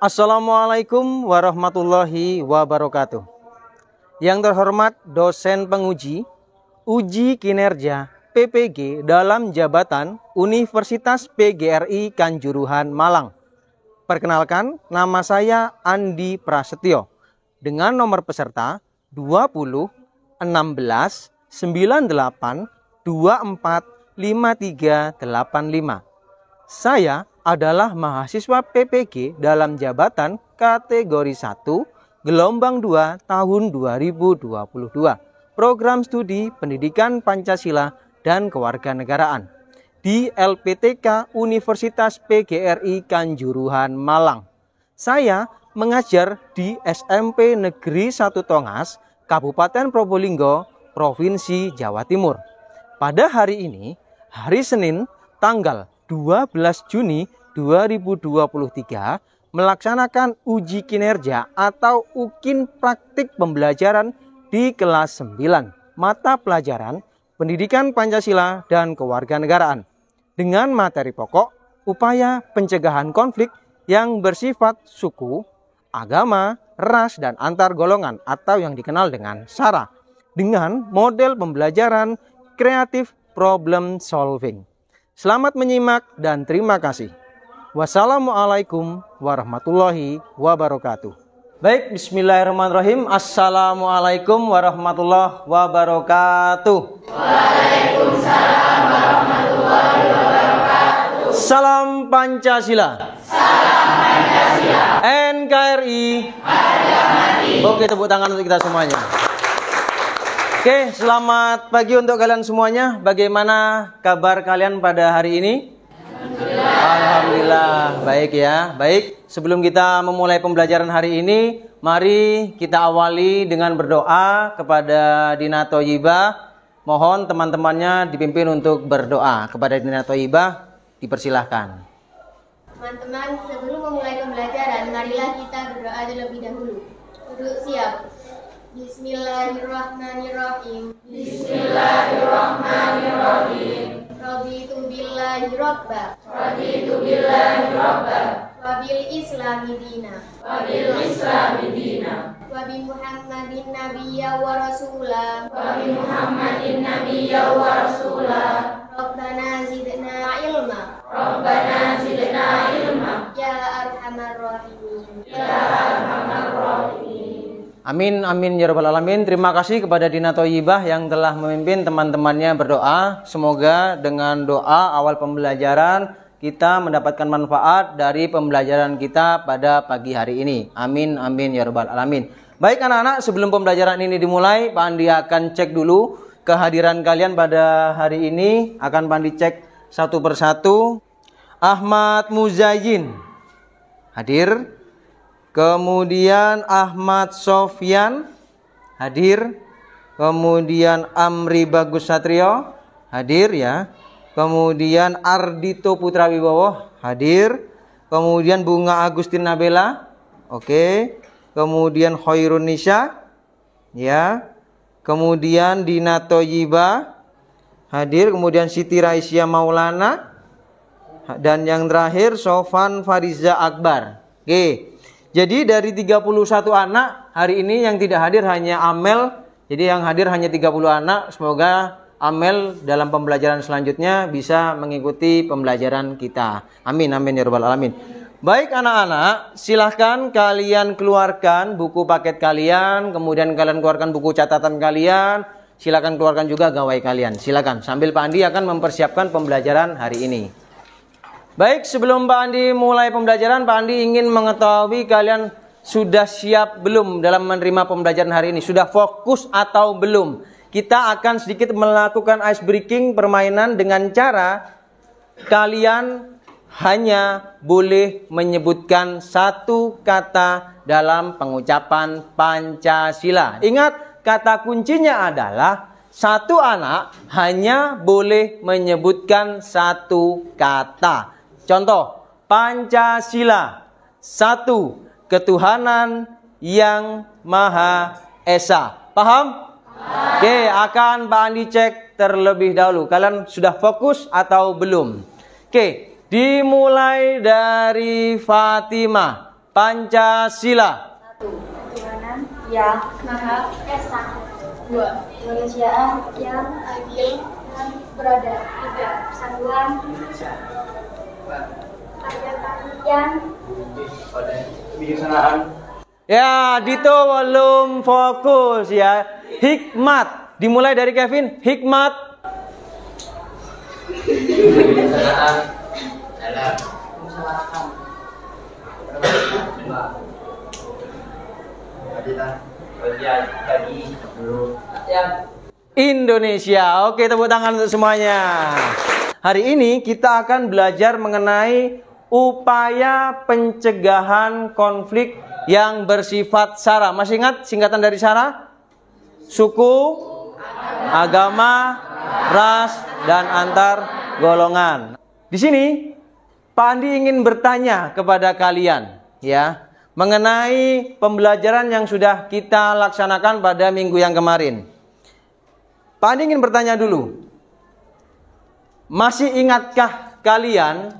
Assalamualaikum warahmatullahi wabarakatuh. Yang terhormat dosen penguji uji kinerja PPG dalam jabatan Universitas PGRI Kanjuruhan Malang. Perkenalkan, nama saya Andi Prasetyo dengan nomor peserta 20 16 98 24 5385. Saya adalah mahasiswa PPG dalam jabatan kategori 1 gelombang 2 tahun 2022 program studi pendidikan Pancasila dan kewarganegaraan di LPTK Universitas PGRI Kanjuruhan Malang. Saya mengajar di SMP Negeri 1 Tongas, Kabupaten Probolinggo, Provinsi Jawa Timur. Pada hari ini, hari Senin, tanggal 12 Juni 2023 melaksanakan uji kinerja atau UKIN praktik pembelajaran di kelas 9 mata pelajaran Pendidikan Pancasila dan Kewarganegaraan dengan materi pokok upaya pencegahan konflik yang bersifat suku, agama, ras, dan antar golongan atau yang dikenal dengan SARA dengan model pembelajaran kreatif problem solving. Selamat menyimak dan terima kasih. Wassalamualaikum warahmatullahi wabarakatuh. Baik, bismillahirrahmanirrahim. Assalamualaikum warahmatullahi wabarakatuh. Waalaikumsalam warahmatullahi wabarakatuh. Salam Pancasila. Salam Pancasila. NKRI. Harga mati. Oke, tepuk tangan untuk kita semuanya. Oke, selamat pagi untuk kalian semuanya. Bagaimana kabar kalian pada hari ini? Alhamdulillah, baik ya. Baik, sebelum kita memulai pembelajaran hari ini, mari kita awali dengan berdoa kepada Dina Thoyibah. Mohon teman-temannya dipimpin untuk berdoa. Kepada Dina Thoyibah, dipersilahkan. Teman-teman, sebelum memulai pembelajaran, marilah kita berdoa terlebih dahulu. Duduk siap. Bismillahirrahmanirrahim. Bismillahirrahmanirrahim. Raditu billahi robba. Raditu billahi robba. Wabil islami dina. Wabil islami dina. Wabi Muhammadin nabiyya wa rasulah. Wabi Muhammadin nabiyya wa rasulah. Rabbana zidna ilma. Rabbana zidna ilma. Ya arhamar rahimin. Ya arhamar rahimin. Amin, amin ya rabbal alamin. Terima kasih kepada Dina Thoyibah yang telah memimpin teman-temannya berdoa. Semoga dengan doa awal pembelajaran kita mendapatkan manfaat dari pembelajaran kita pada pagi hari ini. Amin, amin ya rabbal alamin. Baik anak-anak, sebelum pembelajaran ini dimulai, Pak Andi akan cek dulu kehadiran kalian pada hari ini. Akan Pak Andi cek satu persatu. Ahmad Muzayyin hadir. Kemudian Ahmad Sofyan hadir. Kemudian Amri Bagus Satrio hadir ya. Kemudian Ardito Putra Wibowo hadir. Kemudian Bunga Agustin Nabela. Oke. Kemudian Khairun Nisa ya. Kemudian Dina Thoyibah hadir. Kemudian Siti Raisya Maulana. Dan yang terakhir Sofan Fariza Akbar. Oke. Jadi dari 31 anak hari ini yang tidak hadir hanya Amel. Jadi yang hadir hanya 30 anak. Semoga Amel dalam pembelajaran selanjutnya bisa mengikuti pembelajaran kita. Amin, amin ya rabbal alamin. Baik anak-anak, silahkan kalian keluarkan buku paket kalian. Kemudian kalian keluarkan buku catatan kalian. Silahkan keluarkan juga gawai kalian. Silahkan, sambil Pak Andi akan mempersiapkan pembelajaran hari ini. Baik, sebelum Pak Andi mulai pembelajaran, Pak Andi ingin mengetahui kalian sudah siap belum dalam menerima pembelajaran hari ini? Sudah fokus atau belum? Kita akan sedikit melakukan ice breaking permainan dengan cara kalian hanya boleh menyebutkan satu kata dalam pengucapan Pancasila. Ingat, kata kuncinya adalah satu anak hanya boleh menyebutkan satu kata. Contoh, Pancasila. 1. Ketuhanan yang Maha Esa. Paham? Oke, akan Pak Andi cek terlebih dahulu. Kalian sudah fokus atau belum? Oke, dimulai dari Fatimah. Pancasila. 1. Ketuhanan yang Maha Esa. 2. Kemanusiaan yang adil dan beradab. 3. Persatuan yang kebijaksanaan. Ya, Dito belum fokus ya. Hikmat. Dimulai dari Kevin. Hikmat. Kebijaksanaan dalam keadilan bagi seluruh rakyat Indonesia. Oke, tepuk tangan untuk semuanya. Hari ini kita akan belajar mengenai upaya pencegahan konflik yang bersifat SARA. Masih ingat singkatan dari SARA? Suku, agama, ras, dan antar golongan. Di sini Pak Andi ingin bertanya kepada kalian ya, mengenai pembelajaran yang sudah kita laksanakan pada minggu yang kemarin. Pak Andi ingin bertanya dulu. Masih ingatkah kalian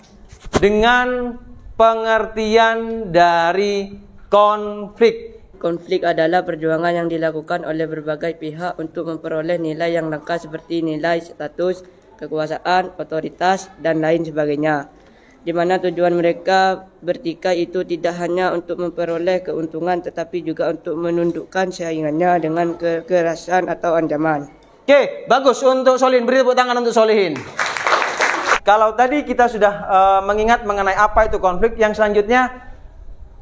dengan pengertian dari konflik? Konflik adalah perjuangan yang dilakukan oleh berbagai pihak untuk memperoleh nilai yang langka seperti nilai status, kekuasaan, otoritas, dan lain sebagainya. Di mana tujuan mereka bertikai itu tidak hanya untuk memperoleh keuntungan tetapi juga untuk menundukkan saingannya dengan kekerasan atau ancaman. Oke, bagus untuk Solihin. Beri tepuk tangan untuk Solihin. Kalau tadi kita sudah mengingat mengenai apa itu konflik, yang selanjutnya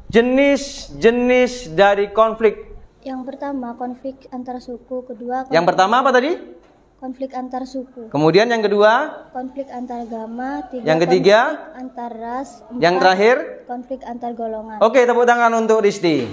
jenis-jenis dari konflik. Yang pertama konflik antar suku, kedua Yang pertama apa tadi? konflik antar suku, Kemudian yang kedua, konflik antar agama, yang ketiga, konflik antar ras, yang terakhir. konflik antar golongan. Oke, tepuk tangan untuk Risti.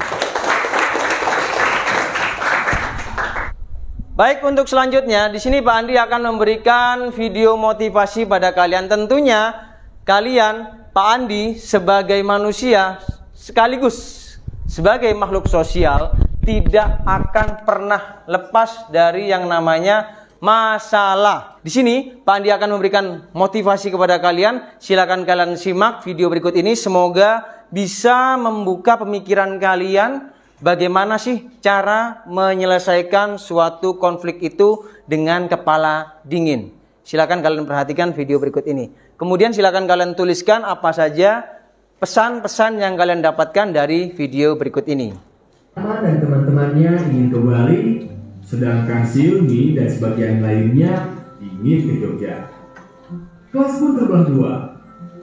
Baik, untuk selanjutnya di sini Pak Andi akan memberikan video motivasi pada kalian. Tentunya kalian, Pak Andi sebagai manusia sekaligus sebagai makhluk sosial tidak akan pernah lepas dari yang namanya masalah. Di sini Pak Andi akan memberikan motivasi kepada kalian. Silakan kalian simak video berikut ini. Semoga bisa membuka pemikiran kalian. Bagaimana sih cara menyelesaikan suatu konflik itu dengan kepala dingin? Silakan kalian perhatikan video berikut ini. Kemudian silakan kalian tuliskan apa saja pesan-pesan yang kalian dapatkan dari video berikut ini. Dan teman-temannya ingin kembali, sedangkan Silmi dan sebagian lainnya ingin ke Jogja. Kelas pun terbelah dua.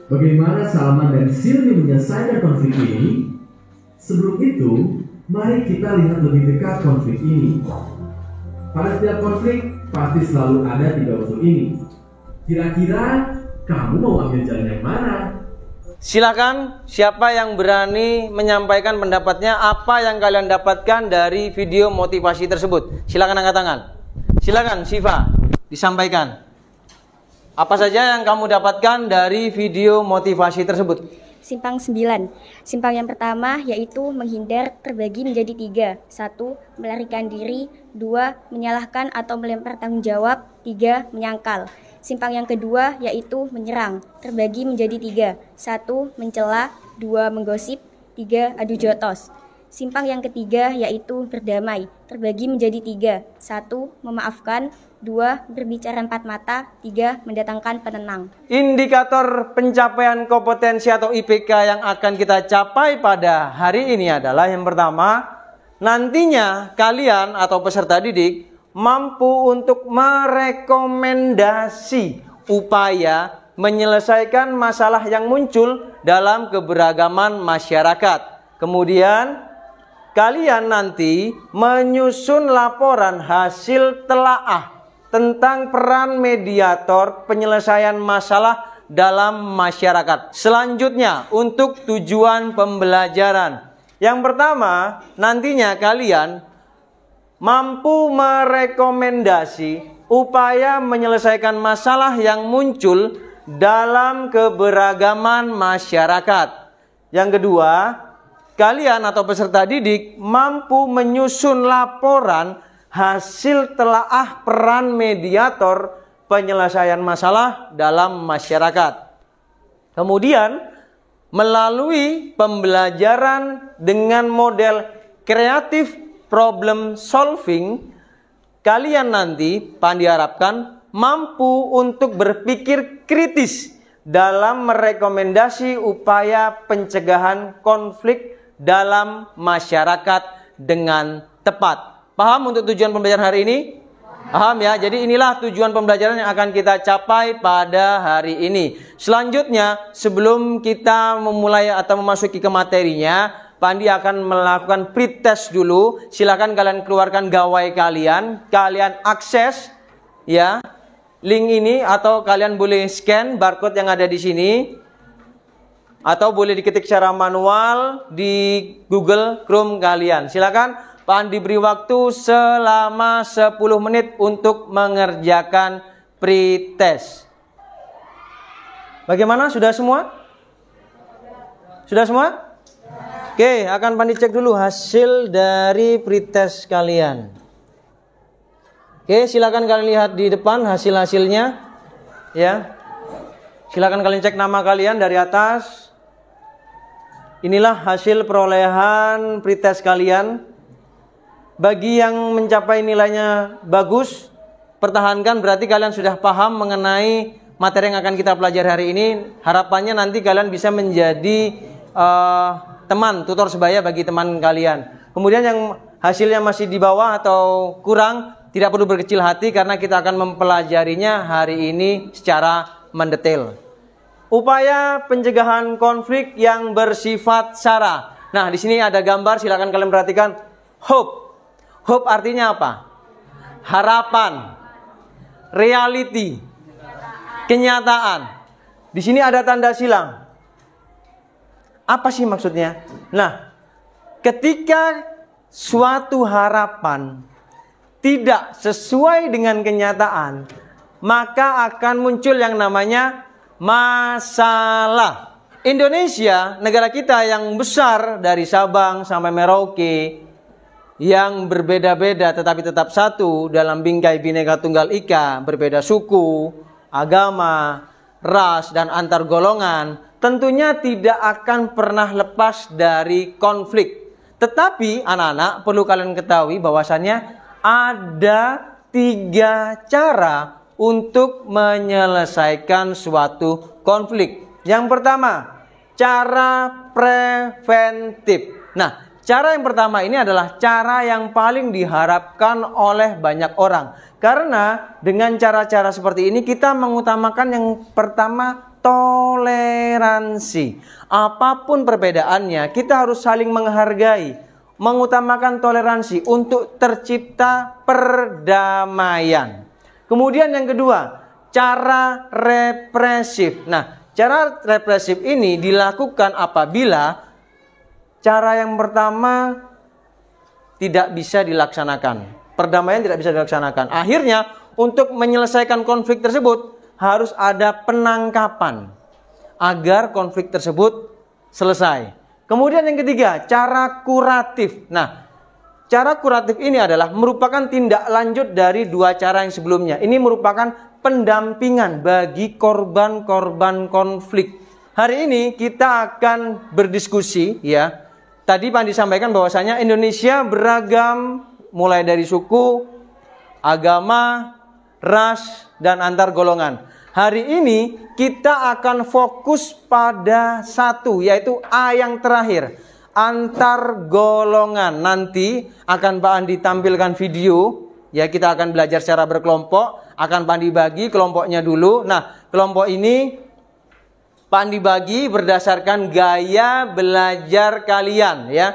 Bagaimana Salman dan Silmi menyelesaikan konflik ini? Sebelum itu, mari kita lihat lebih dekat konflik ini. Pada setiap konflik, pasti selalu ada tiga unsur ini. Kira-kira kamu mau ambil jalan yang mana? Silakan, siapa yang berani menyampaikan pendapatnya, apa yang kalian dapatkan dari video motivasi tersebut? Silakan angkat tangan. Silakan, Siva, disampaikan. Apa saja yang kamu dapatkan dari video motivasi tersebut? Simpang 9. Simpang yang pertama yaitu menghindar terbagi menjadi 3. 1. Melarikan diri. 2. Menyalahkan atau melempar tanggung jawab. 3. Menyangkal. Simpang yang kedua yaitu menyerang terbagi menjadi 3. 1. Mencela. 2. Menggosip. 3. Adu jotos. Simpang yang ketiga yaitu berdamai terbagi menjadi 3. 1. Memaafkan. 2. Berbicara empat mata. 3. Mendatangkan penenang. Indikator pencapaian kompetensi atau IPK yang akan kita capai pada hari ini adalah yang pertama, nantinya kalian atau peserta didik mampu untuk merekomendasi upaya menyelesaikan masalah yang muncul dalam keberagaman masyarakat. Kemudian kalian nanti menyusun laporan hasil telaah tentang peran mediator penyelesaian masalah dalam masyarakat. Selanjutnya, untuk tujuan pembelajaran. Yang pertama, nantinya kalian mampu merekomendasi upaya menyelesaikan masalah yang muncul dalam keberagaman masyarakat. Yang kedua, kalian atau peserta didik mampu menyusun laporan hasil telaah peran mediator penyelesaian masalah dalam masyarakat. Kemudian, melalui pembelajaran dengan model kreatif problem solving, kalian nanti diharapkan mampu untuk berpikir kritis dalam merekomendasi upaya pencegahan konflik dalam masyarakat dengan tepat. Paham untuk tujuan pembelajaran hari ini? Paham ya? Jadi inilah tujuan pembelajaran yang akan kita capai pada hari ini. Selanjutnya, sebelum kita memulai atau memasuki ke materinya, Pak Andi akan melakukan pretest dulu. Silakan kalian keluarkan gawai kalian. Kalian akses ya link ini, atau kalian boleh scan barcode yang ada di sini, atau boleh diketik secara manual di Google Chrome kalian. Silakan, Pak Andi beri waktu selama 10 menit untuk mengerjakan pretest. Bagaimana? Sudah semua? Sudah semua? Oke, akan Pak Andi cek dulu hasil dari pretest kalian. Oke, silakan kalian lihat di depan hasil-hasilnya. Ya. Silakan kalian cek nama kalian dari atas. Inilah hasil perolehan pretest kalian. Bagi yang mencapai nilainya bagus, pertahankan, berarti kalian sudah paham mengenai materi yang akan kita pelajari hari ini. Harapannya nanti kalian bisa menjadi teman, tutor sebaya bagi teman kalian. Kemudian yang hasilnya masih di bawah atau kurang, tidak perlu berkecil hati karena kita akan mempelajarinya hari ini secara mendetail. Upaya pencegahan konflik yang bersifat sara. Nah, di sini ada gambar, silakan kalian perhatikan. Hope. Hope artinya apa? Harapan. Reality. Kenyataan. Di sini ada tanda silang. Apa sih maksudnya? Nah, ketika suatu harapan tidak sesuai dengan kenyataan, maka akan muncul yang namanya masalah. Indonesia, negara kita yang besar dari Sabang sampai Merauke, yang berbeda-beda tetapi tetap satu dalam bingkai Bhinneka Tunggal Ika, berbeda suku, agama, ras, dan antar golongan, tentunya tidak akan pernah lepas dari konflik. Tetapi anak-anak perlu kalian ketahui bahwasannya ada 3 cara untuk menyelesaikan suatu konflik. Yang pertama, cara preventif. Nah, cara yang pertama ini adalah cara yang paling diharapkan oleh banyak orang. Karena dengan cara-cara seperti ini kita mengutamakan yang pertama, toleransi. Apapun perbedaannya, kita harus saling menghargai. Mengutamakan toleransi untuk tercipta perdamaian. Kemudian yang kedua, cara represif. Nah, cara represif ini dilakukan apabila cara yang pertama tidak bisa dilaksanakan. Perdamaian tidak bisa dilaksanakan. Akhirnya, untuk menyelesaikan konflik tersebut, harus ada penangkapan agar konflik tersebut selesai. Kemudian yang ketiga, cara kuratif. Nah, cara kuratif ini adalah merupakan tindak lanjut dari 2 cara yang sebelumnya. Ini merupakan pendampingan bagi korban-korban konflik. Hari ini kita akan berdiskusi ya. Tadi Pak Andi sampaikan bahwasanya Indonesia beragam mulai dari suku, agama, ras, dan antar golongan. Hari ini kita akan fokus pada satu, yaitu A yang terakhir, antar golongan. Nanti akan Pak Andi tampilkan video, ya kita akan belajar secara berkelompok, akan Pak Andi bagi kelompoknya dulu. Nah, kelompok ini Pak Andi bagi berdasarkan gaya belajar kalian, ya.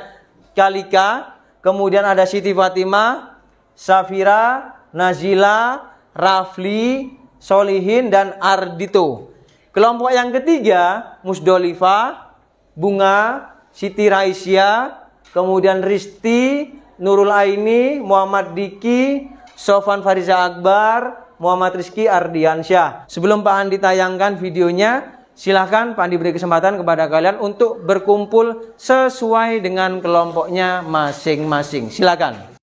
Kalika, kemudian ada Siti Fatimah, Safira, Nazila, Rafli, Solihin, dan Ardito. Kelompok yang ketiga, Musdolifah, Bunga, Siti Raisya, kemudian Risti, Nurul Aini, Muhammad Diki, Sofan Fariza Akbar, Muhammad Rizky Ardiansyah. Sebelum Pak Andi tayangkan videonya, silahkan Pak Andi beri kesempatan kepada kalian untuk berkumpul sesuai dengan kelompoknya masing-masing. Silakan.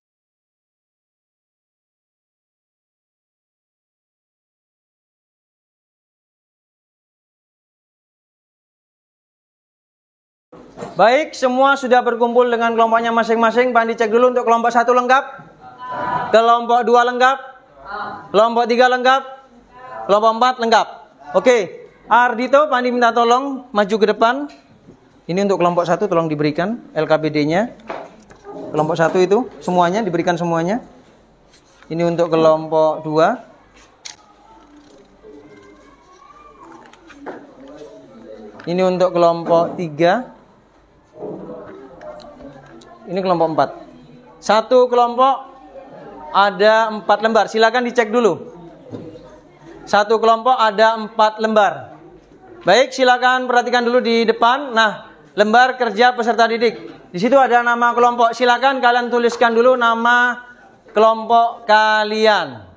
Baik, semua sudah berkumpul dengan kelompoknya masing-masing. Pak Andi cek dulu untuk kelompok 1 lengkap? Kelompok 2 lengkap? Kelompok 3 lengkap? Kelompok 4 lengkap? Oke, Ardito, Pak Andi minta tolong maju ke depan. Ini untuk kelompok 1 tolong diberikan LKPD-nya. Kelompok 1 itu semuanya diberikan semuanya. Ini untuk kelompok 2. Ini untuk kelompok 3. Ini kelompok 4. Satu kelompok ada 4 lembar. Silakan dicek dulu. Satu kelompok ada 4 lembar. Baik, silakan perhatikan dulu di depan. Nah, lembar kerja peserta didik. Di situ ada nama kelompok. Silakan kalian tuliskan dulu nama kelompok kalian.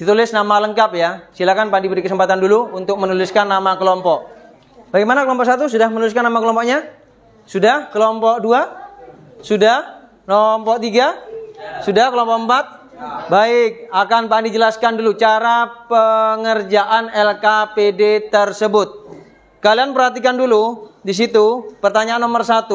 Ditulis nama lengkap ya. Silakan Pak diberi kesempatan dulu untuk menuliskan nama kelompok. Bagaimana kelompok 1? Sudah menuliskan nama kelompoknya? Sudah? Kelompok 2? Sudah? Kelompok 3? Sudah? Kelompok 4? Baik, akan Pak Andi jelaskan dulu cara pengerjaan LKPD tersebut. Kalian perhatikan dulu di situ, pertanyaan nomor 1.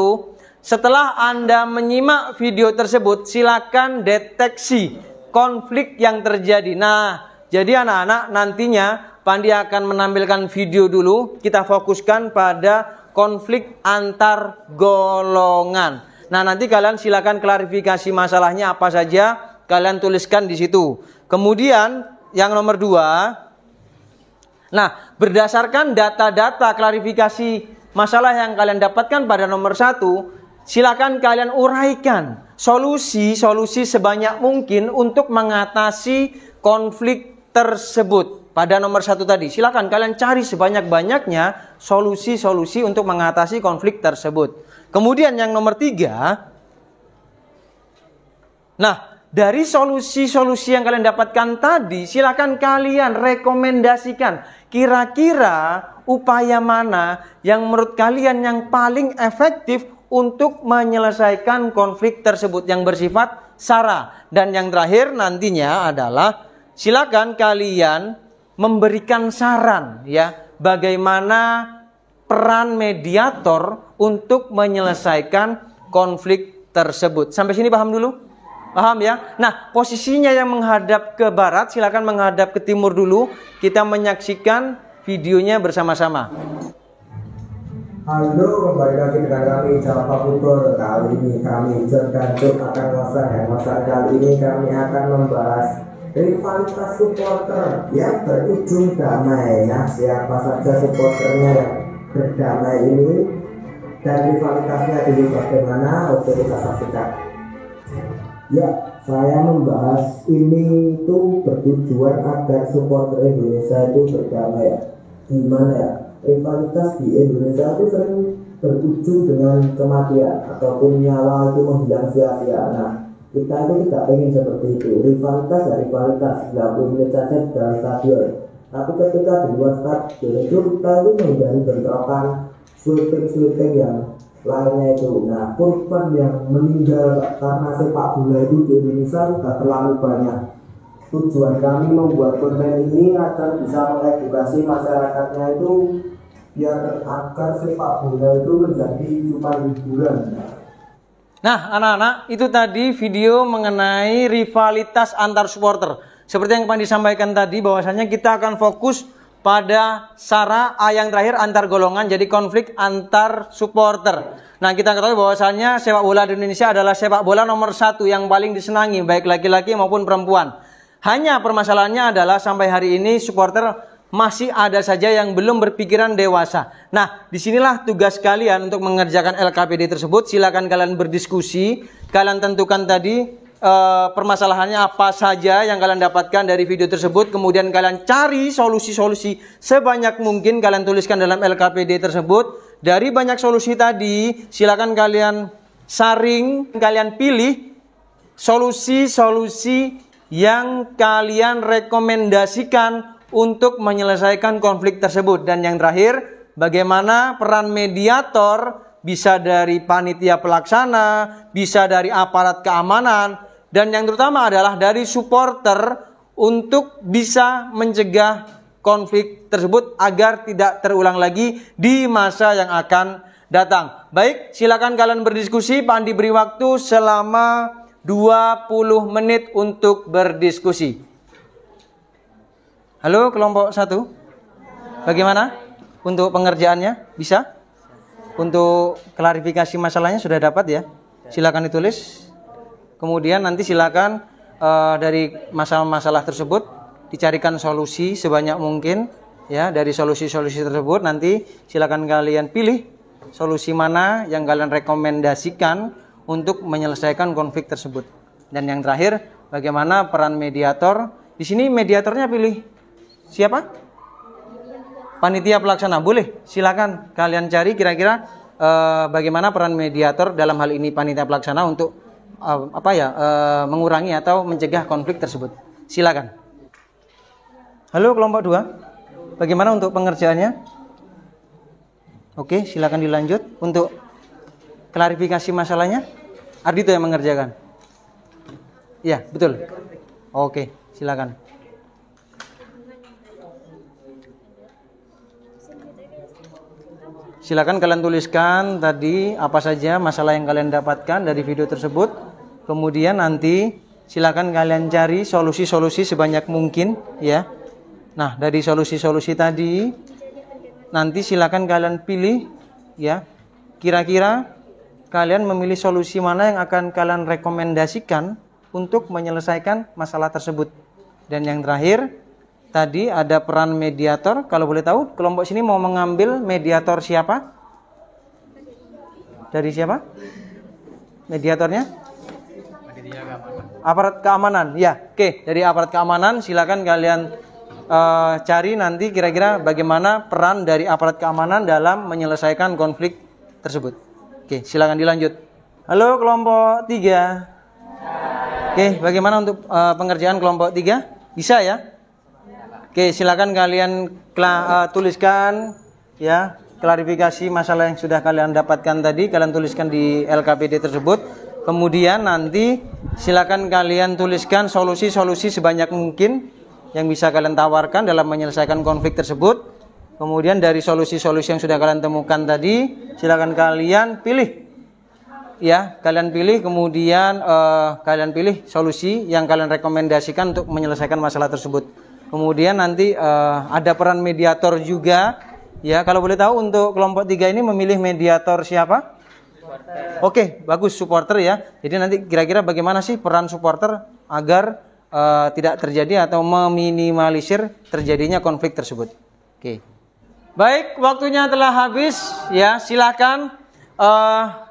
Setelah Anda menyimak video tersebut, silakan deteksi konflik yang terjadi. Nah, jadi anak-anak nantinya Pak Andi akan menampilkan video dulu. Kita fokuskan pada konflik antar golongan. Nah, nanti kalian silakan klarifikasi masalahnya apa saja. Kalian tuliskan di situ. Kemudian yang nomor 2. Nah, berdasarkan data-data klarifikasi masalah yang kalian dapatkan pada nomor 1, silakan kalian uraikan solusi-solusi sebanyak mungkin untuk mengatasi konflik tersebut. Pada nomor 1 tadi, silakan kalian cari sebanyak-banyaknya solusi-solusi untuk mengatasi konflik tersebut. Kemudian yang nomor 3. Nah, dari solusi-solusi yang kalian dapatkan tadi, silakan kalian rekomendasikan kira-kira upaya mana yang menurut kalian yang paling efektif untuk menyelesaikan konflik tersebut yang bersifat SARA. Dan yang terakhir nantinya adalah silakan kalian memberikan saran ya, bagaimana peran mediator untuk menyelesaikan konflik tersebut. Sampai sini paham dulu? Paham ya? Nah, posisinya yang menghadap ke barat, silakan menghadap ke timur dulu. Kita menyaksikan videonya bersama-sama. Halo, kembali lagi dengan kami Java Futur. Kali ini kami John dan Jok akan ngosan. Kali ini kami akan membahas rivalitas supporter yang berujung damai. Nah, siapa saja supporternya yang berdamai ini dan rivalitasnya dulu bagaimana? Oke, kita saksikan. Ya, saya membahas ini itu bertujuan agar supporter Indonesia itu berdamai ya. Gimana ya? Rivalitas di Indonesia itu sering berujung dengan kematian ataupun nyawa itu menghilang sia-sia. Nah, kita itu tidak ingin seperti itu. Rivalitas ya rivalitas, 90 menit saja di dalam stadion. Tapi ketika di luar stadion itu kita itu menghindari bentrokan, sweeping yang lainnya itu. Nah, korban yang meninggal karena sepak bola itu di Indonesia sudah terlalu banyak. Tujuan kami membuat konten ini agar bisa mengedukasi masyarakatnya itu biar agar sepak bola itu menjadi cuma hiburan. Nah, anak-anak, itu tadi video mengenai rivalitas antar supporter. Seperti yang Pak disampaikan tadi, bahwasanya kita akan fokus pada SARA yang terakhir antar golongan, jadi konflik antar supporter. Nah, kita ketahui bahwasannya sepak bola di Indonesia adalah sepak bola nomor 1 yang paling disenangi, baik laki-laki maupun perempuan. Hanya permasalahannya adalah sampai hari ini supporter masih ada saja yang belum berpikiran dewasa. Nah, disinilah tugas kalian untuk mengerjakan LKPD tersebut. Silakan kalian berdiskusi, kalian tentukan tadi permasalahannya apa saja yang kalian dapatkan dari video tersebut. Kemudian kalian cari solusi-solusi sebanyak mungkin, kalian tuliskan dalam LKPD tersebut. Dari banyak solusi tadi, silakan kalian saring, kalian pilih solusi-solusi yang kalian rekomendasikan untuk menyelesaikan konflik tersebut. Dan yang terakhir, bagaimana peran mediator, bisa dari panitia pelaksana, bisa dari aparat keamanan, dan yang terutama adalah dari supporter untuk bisa mencegah konflik tersebut agar tidak terulang lagi di masa yang akan datang. Baik, silakan kalian berdiskusi. Pak Andi beri waktu selama 20 menit untuk berdiskusi. Halo kelompok 1. Bagaimana untuk pengerjaannya? Bisa? Untuk klarifikasi masalahnya sudah dapat ya? Silakan ditulis. Kemudian nanti silakan dari masalah-masalah tersebut dicarikan solusi sebanyak mungkin ya. Dari solusi-solusi tersebut nanti silakan kalian pilih solusi mana yang kalian rekomendasikan untuk menyelesaikan konflik tersebut. Dan yang terakhir, bagaimana peran mediator? Di sini mediatornya pilih siapa? Panitia pelaksana. Boleh, silakan kalian cari kira-kira bagaimana peran mediator dalam hal ini panitia pelaksana untuk mengurangi atau mencegah konflik tersebut. Silakan. Halo kelompok 2. Bagaimana untuk pengerjaannya? Oke, silakan dilanjut. Untuk klarifikasi masalahnya, Ardito yang mengerjakan. Iya, betul. Oke, silakan. Silakan kalian tuliskan tadi apa saja masalah yang kalian dapatkan dari video tersebut. Kemudian nanti silakan kalian cari solusi-solusi sebanyak mungkin ya. Nah, dari solusi-solusi tadi nanti silakan kalian pilih ya. Kira-kira kalian memilih solusi mana yang akan kalian rekomendasikan untuk menyelesaikan masalah tersebut. Dan yang terakhir, tadi ada peran mediator. Kalau boleh tahu, kelompok sini mau mengambil mediator siapa? Dari siapa? Mediatornya? Aparat keamanan. Ya, oke. Dari aparat keamanan, silakan kalian cari nanti kira-kira bagaimana peran dari aparat keamanan dalam menyelesaikan konflik tersebut. Oke, silakan dilanjut. Halo kelompok 3. Oke, bagaimana untuk pengerjaan kelompok 3? Bisa ya? Oke, silakan kalian tuliskan ya klarifikasi masalah yang sudah kalian dapatkan tadi, kalian tuliskan di LKPD tersebut. Kemudian nanti silakan kalian tuliskan solusi-solusi sebanyak mungkin yang bisa kalian tawarkan dalam menyelesaikan konflik tersebut. Kemudian dari solusi-solusi yang sudah kalian temukan tadi, silakan kalian pilih. Ya, kalian pilih kemudian kalian pilih solusi yang kalian rekomendasikan untuk menyelesaikan masalah tersebut. Kemudian nanti ada peran mediator juga. Ya, kalau boleh tahu untuk kelompok 3 ini memilih mediator siapa? Supporter. Oke, bagus, supporter ya. Jadi nanti kira-kira bagaimana sih peran supporter agar tidak terjadi atau meminimalisir terjadinya konflik tersebut. Oke. Baik, waktunya telah habis ya. Silakan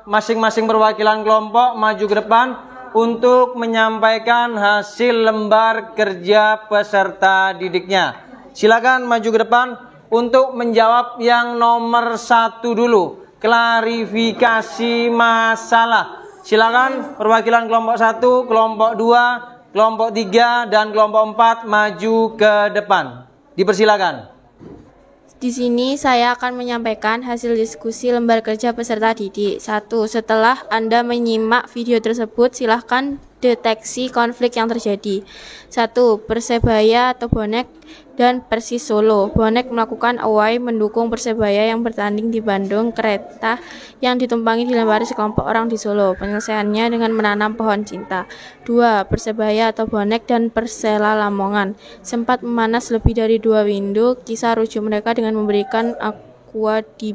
masing-masing perwakilan kelompok maju ke depan untuk menyampaikan hasil lembar kerja peserta didiknya. Silakan maju ke depan untuk menjawab yang nomor 1 dulu, klarifikasi masalah. Silakan perwakilan kelompok 1, kelompok 2, kelompok 3 dan kelompok 4 maju ke depan. Dipersilakan. Di sini saya akan menyampaikan hasil diskusi lembar kerja peserta didik. 1. Setelah Anda menyimak video tersebut, silahkan deteksi konflik yang terjadi. 1. Persebaya atau bonek dan Persis Solo. Bonek melakukan away mendukung Persebaya yang bertanding di Bandung. Kereta yang ditumpangi dilempari sekelompok orang di Solo. Penyelesaiannya dengan menanam pohon cinta. 2. Persebaya atau bonek dan Persela Lamongan sempat memanas lebih dari 2 window. Kisah rujuk mereka dengan memberikan aqua di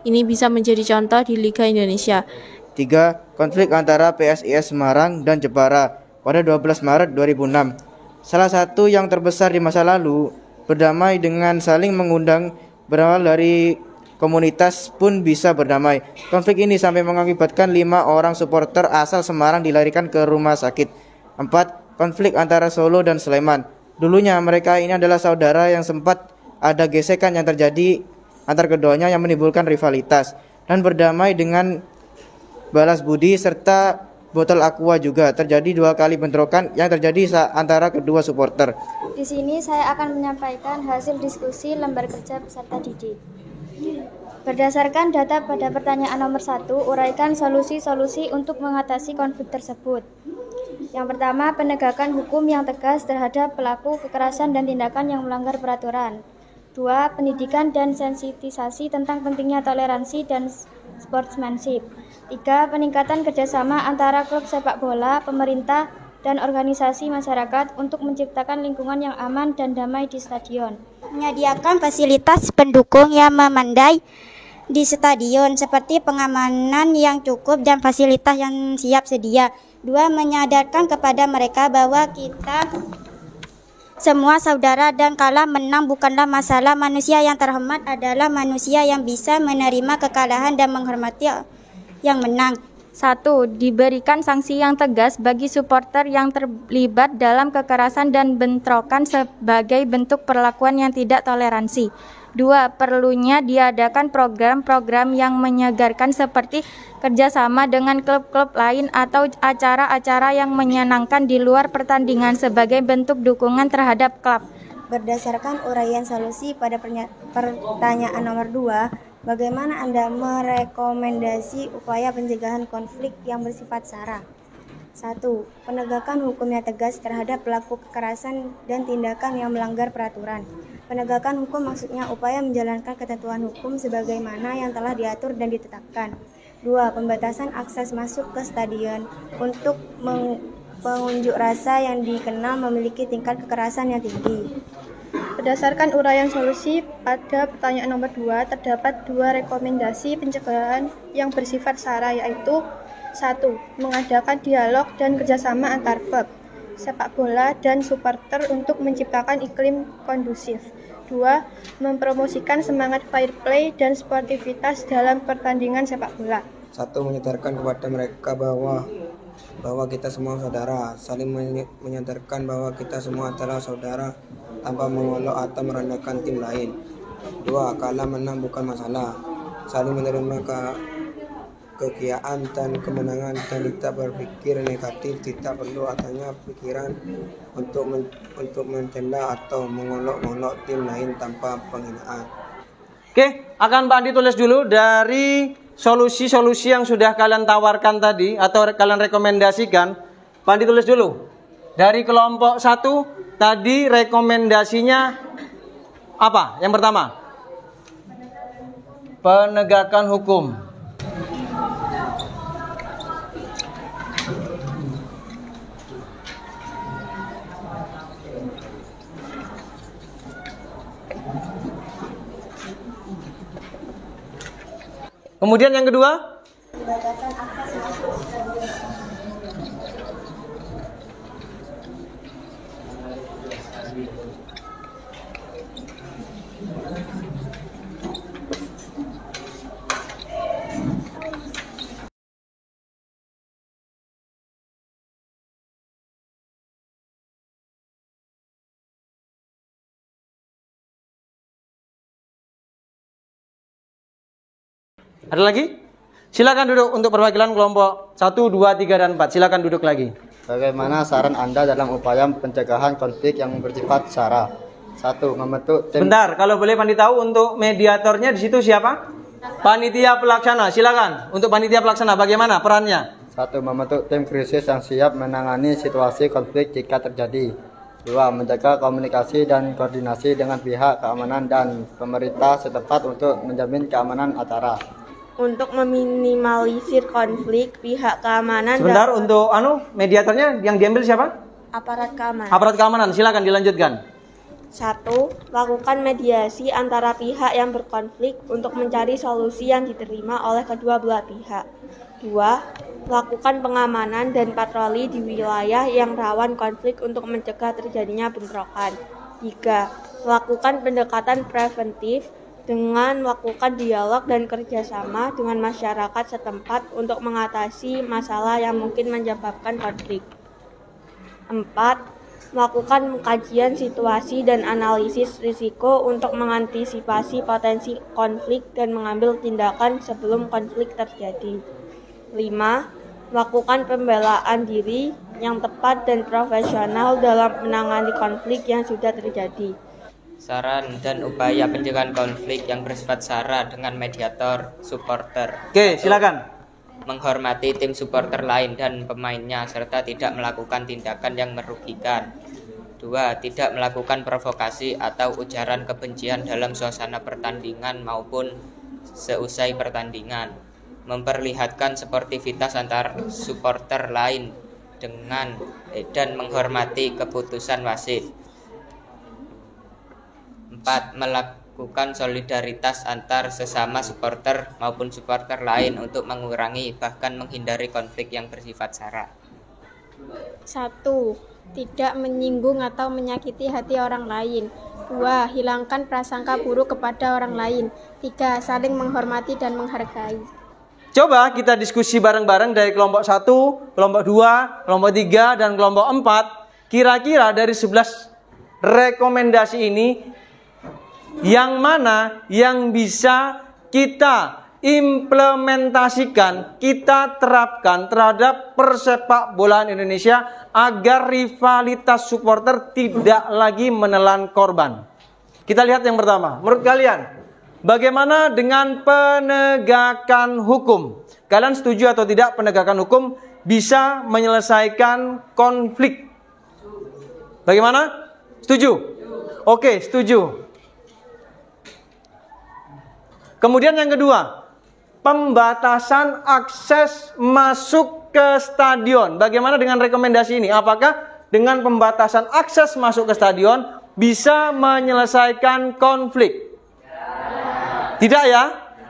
ini bisa menjadi contoh di Liga Indonesia. 3. Konflik antara PSIS Semarang dan Jepara pada 12 Maret 2006. Salah satu yang terbesar di masa lalu, berdamai dengan saling mengundang berawal dari komunitas pun bisa berdamai. Konflik ini sampai mengakibatkan 5 orang supporter asal Semarang dilarikan ke rumah sakit. 4. Konflik antara Solo dan Sleman. Dulunya mereka ini adalah saudara yang sempat ada gesekan yang terjadi antar keduanya yang menimbulkan rivalitas. Dan berdamai dengan balas budi serta botol aqua juga terjadi 2 kali bentrokan yang terjadi antara kedua supporter. Di sini saya akan menyampaikan hasil diskusi lembar kerja peserta didik. Berdasarkan data pada pertanyaan nomor 1, uraikan solusi-solusi untuk mengatasi konflik tersebut. Yang pertama, penegakan hukum yang tegas terhadap pelaku kekerasan dan tindakan yang melanggar peraturan. 2. Pendidikan dan sensitisasi tentang pentingnya toleransi dan sportsmanship. 3. Peningkatan kerjasama antara klub sepak bola, pemerintah, dan organisasi masyarakat untuk menciptakan lingkungan yang aman dan damai di stadion. Menyediakan fasilitas pendukung yang memadai di stadion seperti pengamanan yang cukup dan fasilitas yang siap sedia. 2. Menyadarkan kepada mereka bahwa kita semua saudara dan kalah menang bukanlah masalah. Manusia yang terhormat adalah manusia yang bisa menerima kekalahan dan menghormati yang menang. 1. Diberikan sanksi yang tegas bagi supporter yang terlibat dalam kekerasan dan bentrokan sebagai bentuk perlakuan yang tidak toleransi. 2. Perlunya diadakan program-program yang menyegarkan seperti kerjasama dengan klub-klub lain atau acara-acara yang menyenangkan di luar pertandingan sebagai bentuk dukungan terhadap klub. Berdasarkan uraian solusi pada pertanyaan nomor 2, bagaimana Anda merekomendasi upaya pencegahan konflik yang bersifat SARA? 1. Penegakan hukum yang tegas terhadap pelaku kekerasan dan tindakan yang melanggar peraturan. Penegakan hukum maksudnya upaya menjalankan ketentuan hukum sebagaimana yang telah diatur dan ditetapkan. 2. Pembatasan akses masuk ke stadion untuk pengunjuk rasa yang dikenal memiliki tingkat kekerasan yang tinggi. Berdasarkan uraian solusi pada pertanyaan nomor 2, terdapat 2 rekomendasi pencegahan yang bersifat SARA, yaitu 1. Mengadakan dialog dan kerjasama antar klub sepak bola dan supporter untuk menciptakan iklim kondusif. 2. Mempromosikan semangat fair play dan sportivitas dalam pertandingan sepak bola. 1. Menyadarkan kepada mereka bahwa kita semua saudara, saling menyadarkan bahwa kita semua adalah saudara tanpa mengolok atau merendahkan tim lain. 2. Kalah menang bukan masalah, saling menerima kegiatan dan kemenangan dan tidak berpikir negatif. Tidak perlu adanya pikiran untuk mencela atau mengolok-olok tim lain tanpa penghinaan. Oke, akan Pak Andi tulis dulu dari solusi-solusi yang sudah kalian tawarkan tadi atau kalian rekomendasikan. Pak Andi tulis dulu. Dari kelompok 1 tadi rekomendasinya apa? Yang pertama, penegakan hukum. Kemudian yang kedua, Pembatasan akses masuk ke stadion. Ada lagi? Silakan duduk untuk perwakilan kelompok 1, 2, 3, dan 4. Silakan duduk lagi. Bagaimana saran Anda dalam upaya pencegahan konflik yang bersifat SARA? 1. Membentuk tim. Bentar, kalau boleh Pandi tahu untuk mediatornya di situ siapa? Panitia pelaksana. Silakan. Untuk panitia pelaksana bagaimana perannya? 1. Membentuk tim krisis yang siap menangani situasi konflik jika terjadi. 2. Menjaga komunikasi dan koordinasi dengan pihak keamanan dan pemerintah setempat untuk menjamin keamanan acara. Untuk meminimalisir konflik, pihak keamanan Sebentar, untuk mediatornya yang diambil siapa? Aparat keamanan. Aparat keamanan, silakan dilanjutkan. 1. Lakukan mediasi antara pihak yang berkonflik untuk mencari solusi yang diterima oleh kedua belah pihak. 2. Lakukan pengamanan dan patroli di wilayah yang rawan konflik untuk mencegah terjadinya bentrokan. 3. Lakukan pendekatan preventif dengan melakukan dialog dan kerjasama dengan masyarakat setempat untuk mengatasi masalah yang mungkin menyebabkan konflik. 4. Melakukan kajian situasi dan analisis risiko untuk mengantisipasi potensi konflik dan mengambil tindakan sebelum konflik terjadi. 5. Melakukan pembelaan diri yang tepat dan profesional dalam menangani konflik yang sudah terjadi. Saran dan upaya pencegahan konflik yang bersifat SARA dengan mediator, supporter. Oke, silakan. Menghormati tim supporter lain dan pemainnya serta tidak melakukan tindakan yang merugikan. 2. Tidak melakukan provokasi atau ujaran kebencian dalam suasana pertandingan maupun seusai pertandingan. memperlihatkan sportivitas antar supporter lain dan menghormati keputusan wasit. 4. Melakukan solidaritas antar sesama supporter maupun supporter lain untuk mengurangi bahkan menghindari konflik yang bersifat sara. 1. Tidak menyinggung atau menyakiti hati orang lain. 2. Hilangkan prasangka buruk kepada orang lain. 3. Saling menghormati dan menghargai. Coba kita diskusi bareng-bareng dari kelompok 1, kelompok 2, kelompok 3, dan kelompok 4. Kira-kira dari 11 rekomendasi ini, yang mana yang bisa kita implementasikan, kita terapkan terhadap persepak bolaan Indonesia agar rivalitas supporter tidak lagi menelan korban. Kita lihat yang pertama. Menurut kalian, bagaimana dengan penegakan hukum? Kalian setuju atau tidak penegakan hukum bisa menyelesaikan konflik? Bagaimana? Setuju? Oke, setuju. Kemudian yang kedua, pembatasan akses masuk ke stadion. Bagaimana dengan rekomendasi ini? Apakah dengan pembatasan akses masuk ke stadion bisa menyelesaikan konflik? Tidak ya?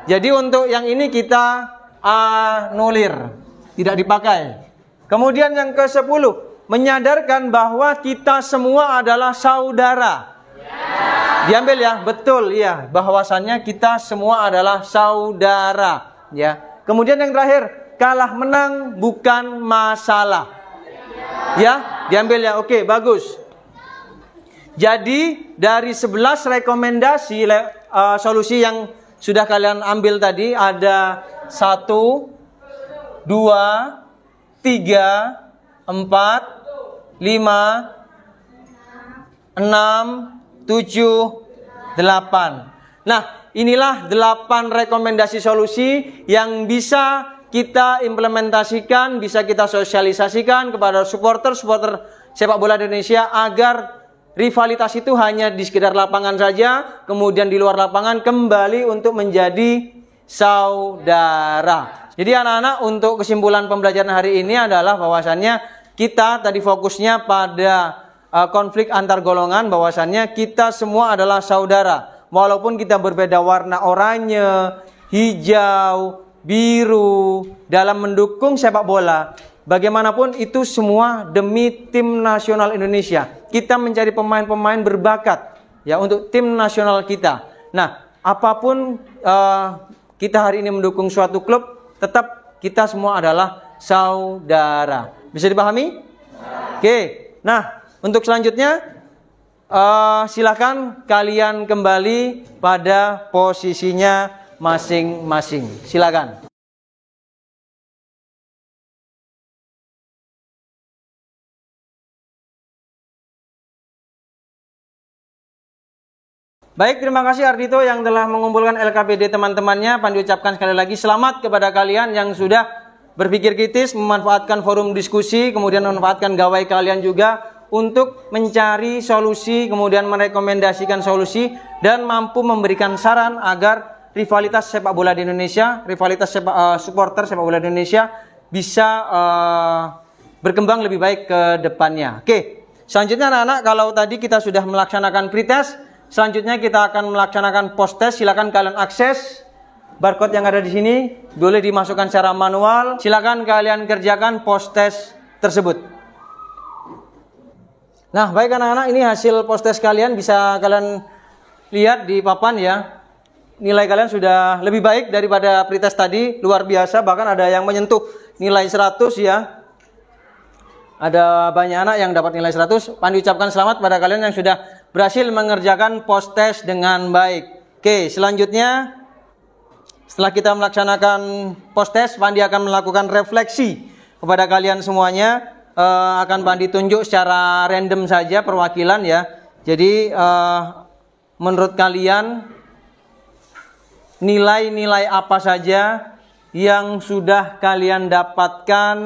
Jadi untuk yang ini kita anulir, tidak dipakai. Kemudian yang ke-10, menyadarkan bahwa kita semua adalah saudara. Diambil ya, betul ya, bahwasannya kita semua adalah saudara ya. Kemudian yang terakhir, kalah menang bukan masalah. Ya, diambil ya. Oke, bagus. Jadi dari 11 rekomendasi solusi yang sudah kalian ambil tadi ada 1, 2, 3, 4, 5, 6, 7, 8. Nah, inilah 8 rekomendasi solusi yang bisa kita implementasikan, bisa kita sosialisasikan kepada supporter sepak bola Indonesia agar rivalitas itu hanya di sekitar lapangan saja, kemudian di luar lapangan kembali untuk menjadi saudara. Jadi anak-anak, untuk kesimpulan pembelajaran hari ini adalah bahwasannya kita tadi fokusnya pada konflik antar golongan, bahwasannya kita semua adalah saudara. Walaupun kita berbeda warna oranye, hijau, biru dalam mendukung sepak bola, bagaimanapun itu semua demi tim nasional Indonesia. Kita mencari pemain-pemain berbakat ya untuk tim nasional kita. Nah, apapun kita hari ini mendukung suatu klub, tetap kita semua adalah saudara. Bisa dipahami? Oke. Nah, untuk selanjutnya, silakan kalian kembali pada posisinya masing-masing. Silakan. Baik, terima kasih Ardito yang telah mengumpulkan LKPD teman-temannya. Pandi ucapkan sekali lagi selamat kepada kalian yang sudah berpikir kritis, memanfaatkan forum diskusi, kemudian memanfaatkan gawai kalian juga untuk mencari solusi, kemudian merekomendasikan solusi, dan mampu memberikan saran agar rivalitas sepak bola di Indonesia, rivalitas supporter sepak bola di Indonesia bisa berkembang lebih baik ke depannya. Oke, selanjutnya anak-anak, kalau tadi kita sudah melaksanakan pretest, selanjutnya kita akan melaksanakan post-test. Silakan kalian akses barcode yang ada di sini, boleh dimasukkan secara manual. Silakan kalian kerjakan post-test tersebut. Nah, baik anak-anak, ini hasil post-test kalian, bisa kalian lihat di papan ya. Nilai kalian sudah lebih baik daripada pretest tadi, luar biasa, bahkan ada yang menyentuh nilai 100 ya. Ada banyak anak yang dapat nilai 100. Pandi ucapkan selamat pada kalian yang sudah berhasil mengerjakan post-test dengan baik. Oke, selanjutnya setelah kita melaksanakan post-test, Pandi akan melakukan refleksi kepada kalian semuanya. Akan Pandi tunjuk secara random saja perwakilan ya. Jadi menurut kalian nilai-nilai apa saja yang sudah kalian dapatkan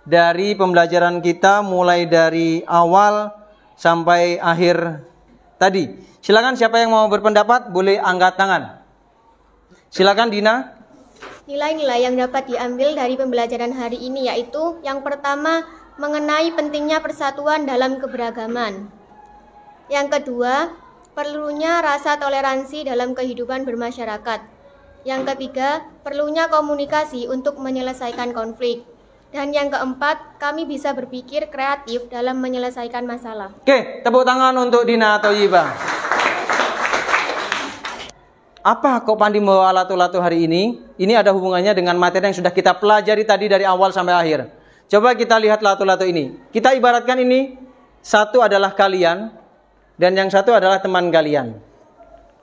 dari pembelajaran kita mulai dari awal sampai akhir tadi? Silakan, siapa yang mau berpendapat boleh angkat tangan. Silakan Dina. Nilai-nilai yang dapat diambil dari pembelajaran hari ini yaitu yang pertama, mengenai pentingnya persatuan dalam keberagaman. Yang kedua, perlunya rasa toleransi dalam kehidupan bermasyarakat. Yang ketiga, perlunya komunikasi untuk menyelesaikan konflik. Dan yang keempat, kami bisa berpikir kreatif dalam menyelesaikan masalah. Oke, tepuk tangan untuk Dina Thoyibah. Apa kok Pandi membawa lato-lato hari ini? Ini ada hubungannya dengan materi yang sudah kita pelajari tadi dari awal sampai akhir. Coba kita lihat lato-lato ini. Kita ibaratkan ini, satu adalah kalian, dan yang satu adalah teman kalian.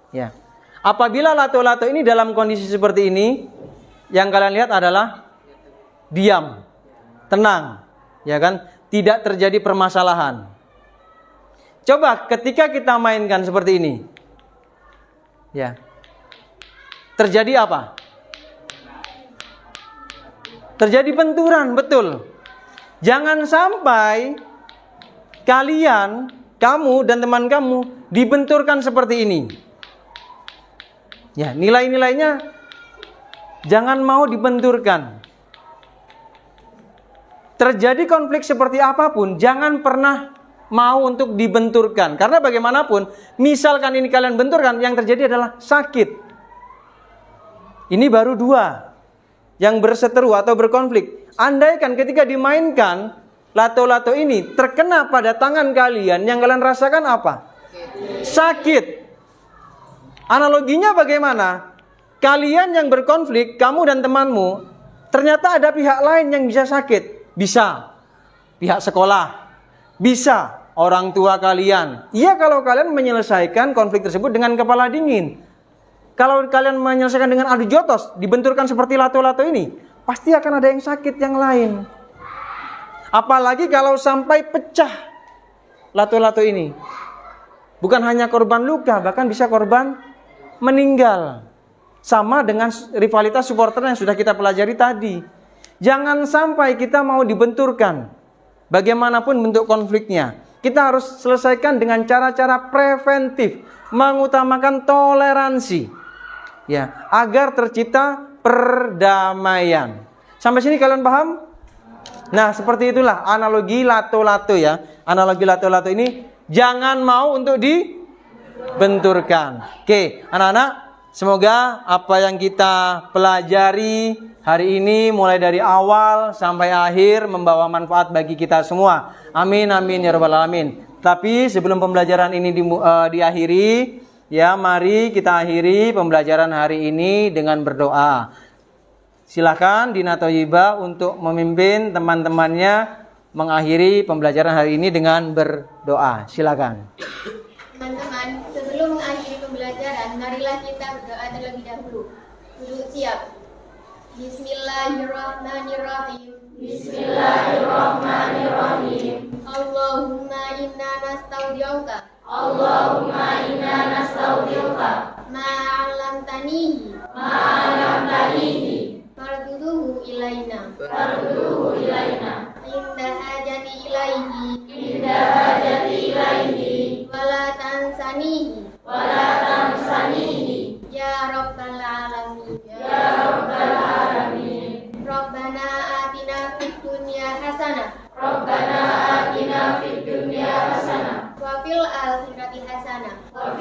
Ya. Apabila lato-lato ini dalam kondisi seperti ini, yang kalian lihat adalah diam, tenang, ya kan? Tidak terjadi permasalahan. Coba ketika kita mainkan seperti ini, ya. Terjadi apa? Terjadi benturan, betul. Jangan sampai kalian, kamu dan teman kamu dibenturkan seperti ini. Ya, nilai-nilainya jangan mau dibenturkan. Terjadi konflik seperti apapun, jangan pernah mau untuk dibenturkan. Karena bagaimanapun, misalkan ini kalian benturkan, yang terjadi adalah sakit. Ini baru dua yang berseteru atau berkonflik. Andaikan ketika dimainkan, lato-lato ini terkena pada tangan kalian, yang kalian rasakan apa? Sakit. Analoginya bagaimana? Kalian yang berkonflik, kamu dan temanmu, ternyata ada pihak lain yang bisa sakit. Bisa pihak sekolah, bisa orang tua kalian. Iya, kalau kalian menyelesaikan konflik tersebut dengan kepala dingin. Kalau kalian menyelesaikan dengan adu jotos, dibenturkan seperti lato-lato ini, pasti akan ada yang sakit yang lain. Apalagi kalau sampai pecah lato-lato ini. Bukan hanya korban luka, bahkan bisa korban meninggal. Sama dengan rivalitas supporter yang sudah kita pelajari tadi. Jangan sampai kita mau dibenturkan. Bagaimanapun bentuk konfliknya, kita harus selesaikan dengan cara-cara preventif, mengutamakan toleransi. Ya, agar tercipta perdamaian. Sampai sini kalian paham? Nah, seperti itulah analogi lato-lato ya. Analogi lato-lato ini jangan mau untuk dibenturkan. Oke, anak-anak, semoga apa yang kita pelajari hari ini mulai dari awal sampai akhir membawa manfaat bagi kita semua. Amin, amin ya rabbal alamin. Tapi sebelum pembelajaran ini diakhiri, ya, mari kita akhiri pembelajaran hari ini dengan berdoa. Silakan Dina Thoyibah untuk memimpin teman-temannya mengakhiri pembelajaran hari ini dengan berdoa. Silakan. Teman-teman, sebelum mengakhiri pembelajaran, marilah kita berdoa terlebih dahulu. Duduk siap. Bismillahirrahmanirrahim. Bismillahirrahmanirrahim. Allahumma inna nastaudiuka. Allahumma inna nastaudiuka ma'alamtanihi farduduhu ilaina inda hajati ilaihi wala tansanihi ya rabbal alamin Rabbana atina fid dunya hasanah wa fil akhirati hasanah wa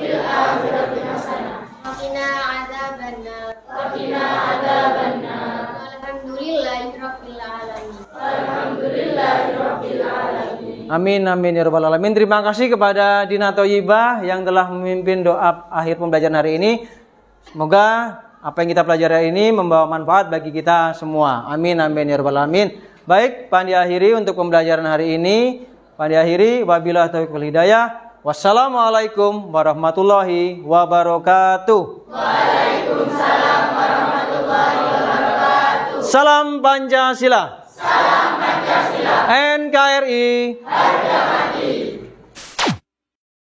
qina adzabannar walhamdulillahi rabbil alamin. Amin, amin ya rabbal alamin. Terima kasih kepada Dina Thoyibah yang telah memimpin doa akhir pembelajaran hari ini. Semoga apa yang kita pelajari hari ini membawa manfaat bagi kita semua. Amin, amin ya rabbal alamin. Baik, Pandi akhiri untuk pembelajaran hari ini. Pandi akhiri, wabillahi taufiq wal hidayah. Wassalamualaikum warahmatullahi wabarakatuh. Waalaikumsalam warahmatullahi wabarakatuh. Salam Pancasila. Salam Pancasila. NKRI. Harga mati.